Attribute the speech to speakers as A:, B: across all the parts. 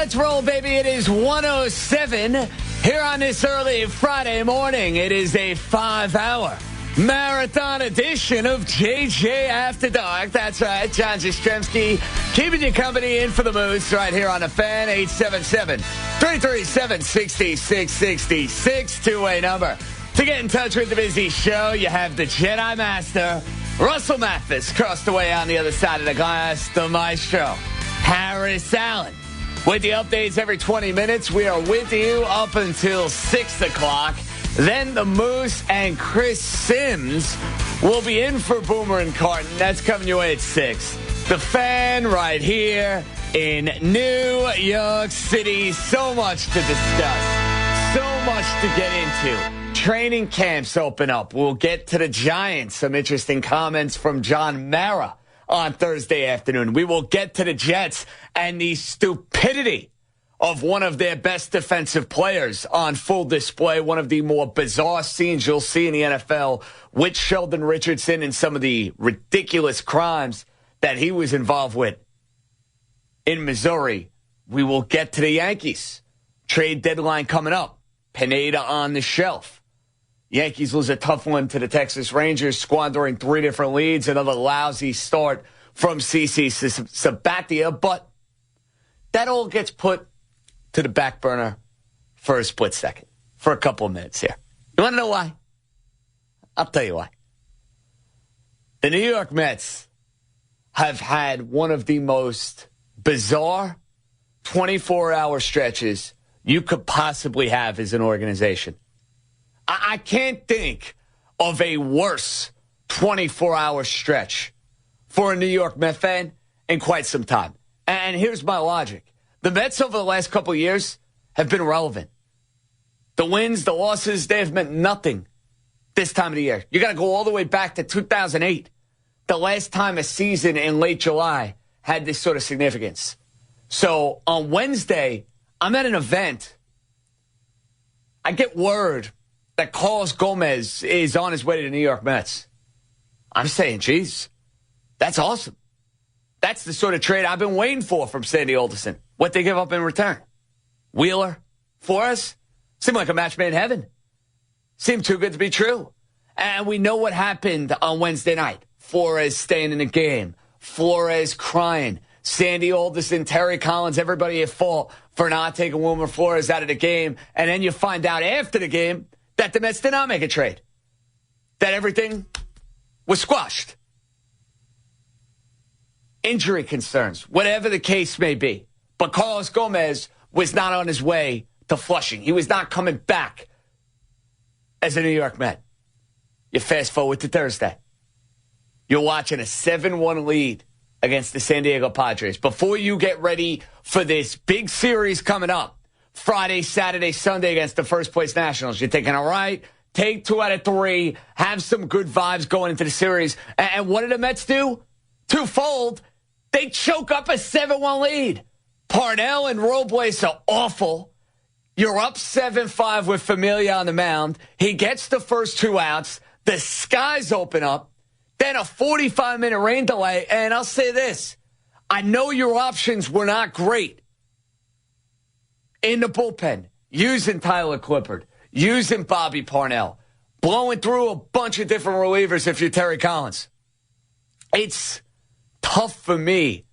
A: Let's roll, baby. It is 1:07 here on this early Friday morning. It is a 5-hour marathon edition of JJ After Dark. That's right. John Jastrzemski keeping you company in for the Moose right here on the Fan. 877-337-6666. Two-way number to get in touch with the busy show. You have the Jedi Master, Russell Mathis, across the way on the other side of the glass, the Maestro, Harris Allen. With the updates every 20 minutes, we are with you up until 6 o'clock. Then the Moose and Chris Sims will be in for Boomer and Carton. That's coming your way at 6. The Fan right here in New York City. So much to discuss. So much to get into. Training camps open up. We'll get to the Giants. Some interesting comments from John Mara on Thursday afternoon. We will get to the Jets and the stupidity of one of their best defensive players on full display. One of the more bizarre scenes you'll see in the NFL with Sheldon Richardson and some of the ridiculous crimes that he was involved with in Missouri. We will get to the Yankees. Trade deadline coming up. Pineda on the shelf. Yankees lose a tough one to the Texas Rangers, squandering 3 different leads. Another lousy start from CC Sabathia, but that all gets put to the back burner for a split second, for a couple of minutes here. You want to know why? I'll tell you why. The New York Mets have had one of the most bizarre 24-hour stretches you could possibly have as an organization. I can't think of a worse 24-hour stretch for a New York Mets fan in quite some time. And here's my logic. The Mets over the last couple of years have been relevant. The wins, the losses, they have meant nothing this time of the year. You got to go all the way back to 2008, the last time a season in late July had this sort of significance. So on Wednesday, I'm at an event. I get word that Carlos Gomez is on his way to the New York Mets. I'm saying, geez, that's awesome. That's the sort of trade I've been waiting for from Sandy Alderson. What they give up in return. Wheeler, Flores, seemed like a match made in heaven. Seemed too good to be true. And we know what happened on Wednesday night. Flores staying in the game. Flores crying. Sandy Alderson, Terry Collins, everybody at fault for not taking Wilmer Flores out of the game. And then you find out after the game that the Mets did not make a trade. That everything was squashed. Injury concerns, whatever the case may be. But Carlos Gomez was not on his way to Flushing. He was not coming back as a New York Met. You fast forward to Thursday. You're watching a 7-1 lead against the San Diego Padres. Before you get ready for this big series coming up, Friday, Saturday, Sunday against the first-place Nationals. You're thinking, all right, take 2 out of 3, have some good vibes going into the series. And what did the Mets do? Twofold. They choke up a 7-1 lead. Parnell and Robles are awful. You're up 7-5 with Familia on the mound. He gets the first 2 outs. The skies open up. Then a 45-minute rain delay. And I'll say this. I know your options were not great in the bullpen, using Tyler Clippard, using Bobby Parnell, blowing through a bunch of different relievers if you're Terry Collins. It's tough for me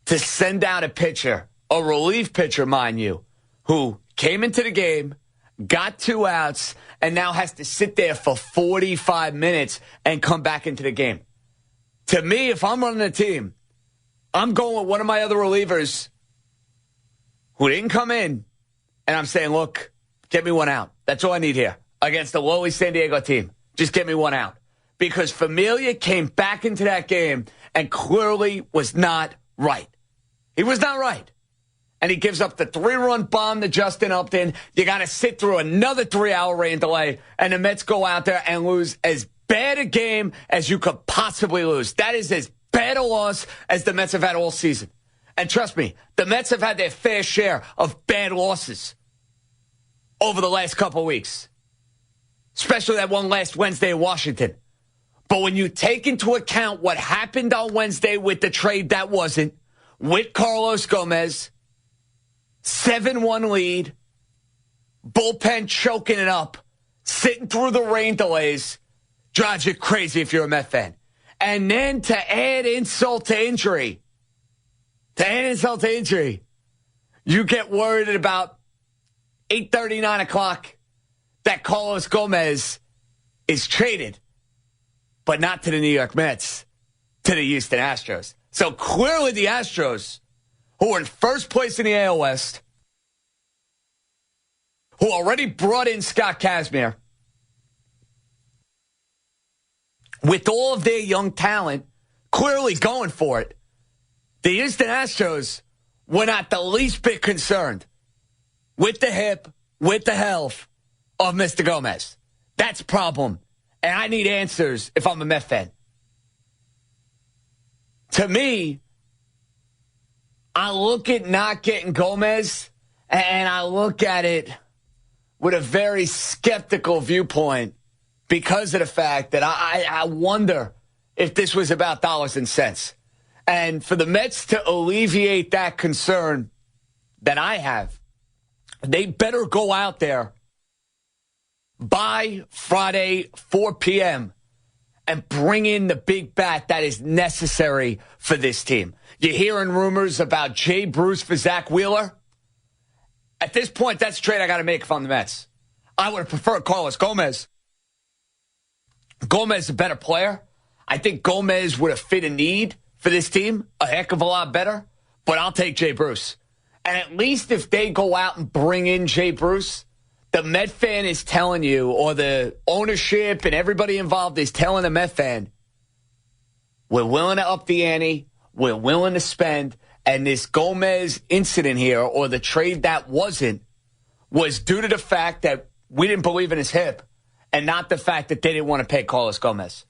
A: to send out a pitcher, a relief pitcher, mind you, who came into the game, got 2 outs, and now has to sit there for 45 minutes and come back into the game. To me, if I'm running a team, I'm going with one of my other relievers who didn't come in, and I'm saying, look, get me 1 out. That's all I need here against the lowly San Diego team. Just get me 1 out. Because Familia came back into that game and clearly was not right. He was not right. And he gives up the 3-run bomb to Justin Upton. You got to sit through another 3-hour rain delay, and the Mets go out there and lose as bad a game as you could possibly lose. That is as bad a loss as the Mets have had all season. And trust me, the Mets have had their fair share of bad losses over the last couple weeks, especially that one last Wednesday in Washington. But when you take into account what happened on Wednesday with the trade that wasn't, with Carlos Gomez, 7-1 lead, bullpen choking it up, sitting through the rain delays, drives you crazy if you're a Met fan. And then to add insult to injury, you get worried at about 8:30, 9 o'clock that Carlos Gomez is traded, but not to the New York Mets, to the Houston Astros. So clearly the Astros, who are in first place in the AL West, who already brought in Scott Kazmir, with all of their young talent clearly going for it, the Houston Astros were not the least bit concerned with the hip, with the health of Mr. Gomez. That's a problem, and I need answers if I'm a Met fan. To me, I look at not getting Gomez, and I look at it with a very skeptical viewpoint because of the fact that I wonder if this was about dollars and cents. And for the Mets to alleviate that concern that I have, they better go out there by Friday, 4 p.m., and bring in the big bat that is necessary for this team. You're hearing rumors about Jay Bruce for Zach Wheeler. At this point, that's a trade I got to make if I'm the Mets. I would have preferred Carlos Gomez. Gomez is a better player. I think Gomez would have fit a need for this team a heck of a lot better, but I'll take Jay Bruce. And at least if they go out and bring in Jay Bruce, the Met fan is telling you, or the ownership and everybody involved is telling the Met fan, we're willing to up the ante, we're willing to spend, and this Gomez incident here, or the trade that wasn't, was due to the fact that we didn't believe in his hip, and not the fact that they didn't want to pay Carlos Gomez.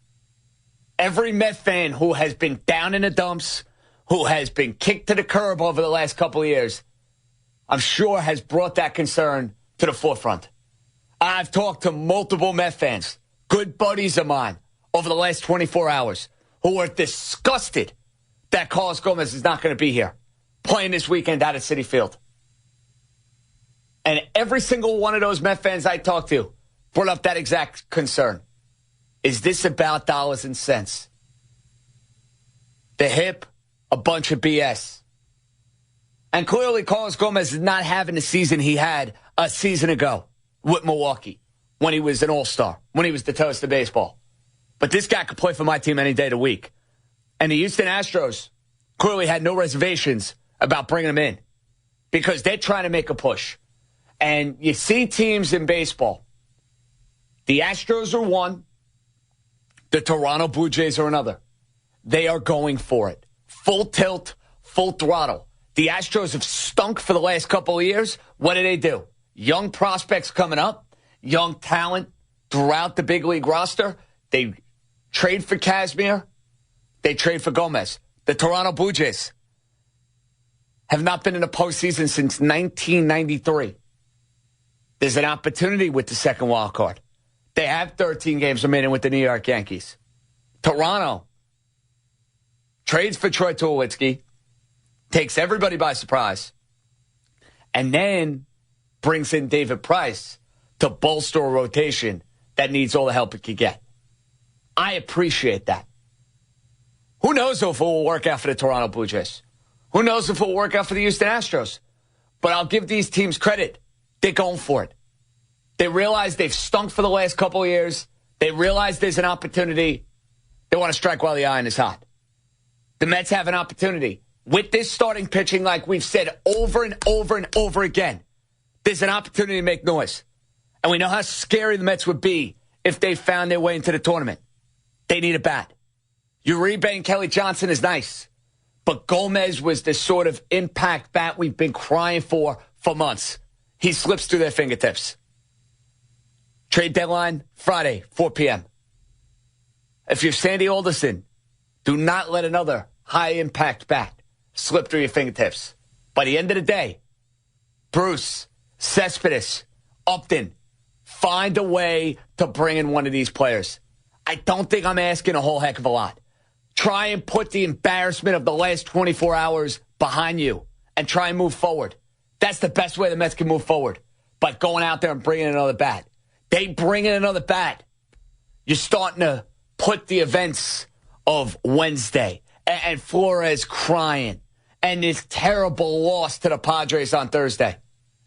A: Every Met fan who has been down in the dumps, who has been kicked to the curb over the last couple of years, I'm sure has brought that concern to the forefront. I've talked to multiple Met fans, good buddies of mine, over the last 24 hours, who are disgusted that Carlos Gomez is not going to be here, playing this weekend out at Citi Field. And every single one of those Met fans I talked to brought up that exact concern. Is this about dollars and cents? The hip, a bunch of BS. And clearly Carlos Gomez is not having the season he had a season ago with Milwaukee when he was an all-star, when he was the toast of baseball. But this guy could play for my team any day of the week. And the Houston Astros clearly had no reservations about bringing him in because they're trying to make a push. And you see teams in baseball. The Astros are one. The Toronto Blue Jays are another. They are going for it. Full tilt, full throttle. The Astros have stunk for the last couple of years. What do? Young prospects coming up, young talent throughout the big league roster. They trade for Kazmir. They trade for Gomez. The Toronto Blue Jays have not been in a postseason since 1993. There's an opportunity with the second wild card. They have 13 games remaining with the New York Yankees. Toronto trades for Troy Tulowitzki, takes everybody by surprise, and then brings in David Price to bolster a rotation that needs all the help it can get. I appreciate that. Who knows if it will work out for the Toronto Blue Jays? Who knows if it will work out for the Houston Astros? But I'll give these teams credit. They're going for it. They realize they've stunk for the last couple of years. They realize there's an opportunity. They want to strike while the iron is hot. The Mets have an opportunity. With this starting pitching, like we've said over and over and over again, there's an opportunity to make noise. And we know how scary the Mets would be if they found their way into the tournament. They need a bat. Uribe and Kelly Johnson is nice. But Gomez was the sort of impact bat we've been crying for months. He slips through their fingertips. Trade deadline, Friday, 4 p.m. If you're Sandy Alderson, do not let another high-impact bat slip through your fingertips. By the end of the day, Bruce, Cespedes, Upton, find a way to bring in one of these players. I don't think I'm asking a whole heck of a lot. Try and put the embarrassment of the last 24 hours behind you and try and move forward. That's the best way the Mets can move forward, by going out there and bringing in another bat. They bring in another bat. You're starting to put the events of Wednesday and Flores crying and this terrible loss to the Padres on Thursday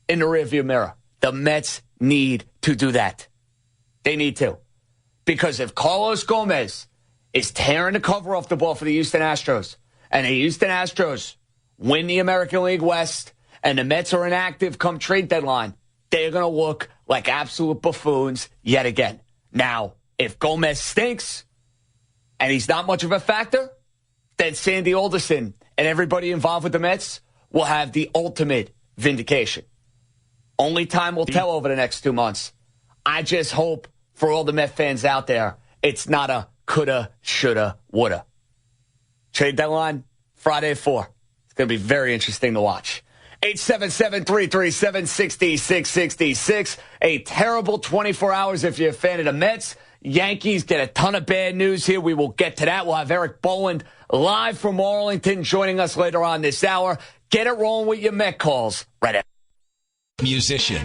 A: in the rearview mirror. The Mets need to do that. They need to. Because if Carlos Gomez is tearing the cover off the ball for the Houston Astros, and the Houston Astros win the American League West, and the Mets are inactive come trade deadline, they're going to look like absolute buffoons yet again. Now, if Gomez stinks, and he's not much of a factor, then Sandy Alderson and everybody involved with the Mets will have the ultimate vindication. Only time will tell over the next 2 months. I just hope for all the Met fans out there, it's not a coulda, shoulda, woulda. Trade deadline, Friday at 4. It's going to be very interesting to watch. 877-337-6666. A terrible 24 hours if you're a fan of the Mets. Yankees get a ton of bad news here. We will get to that. We'll have Eric Boland live from Arlington joining us later on this hour. Get it rolling with your Met calls right after.
B: Musician.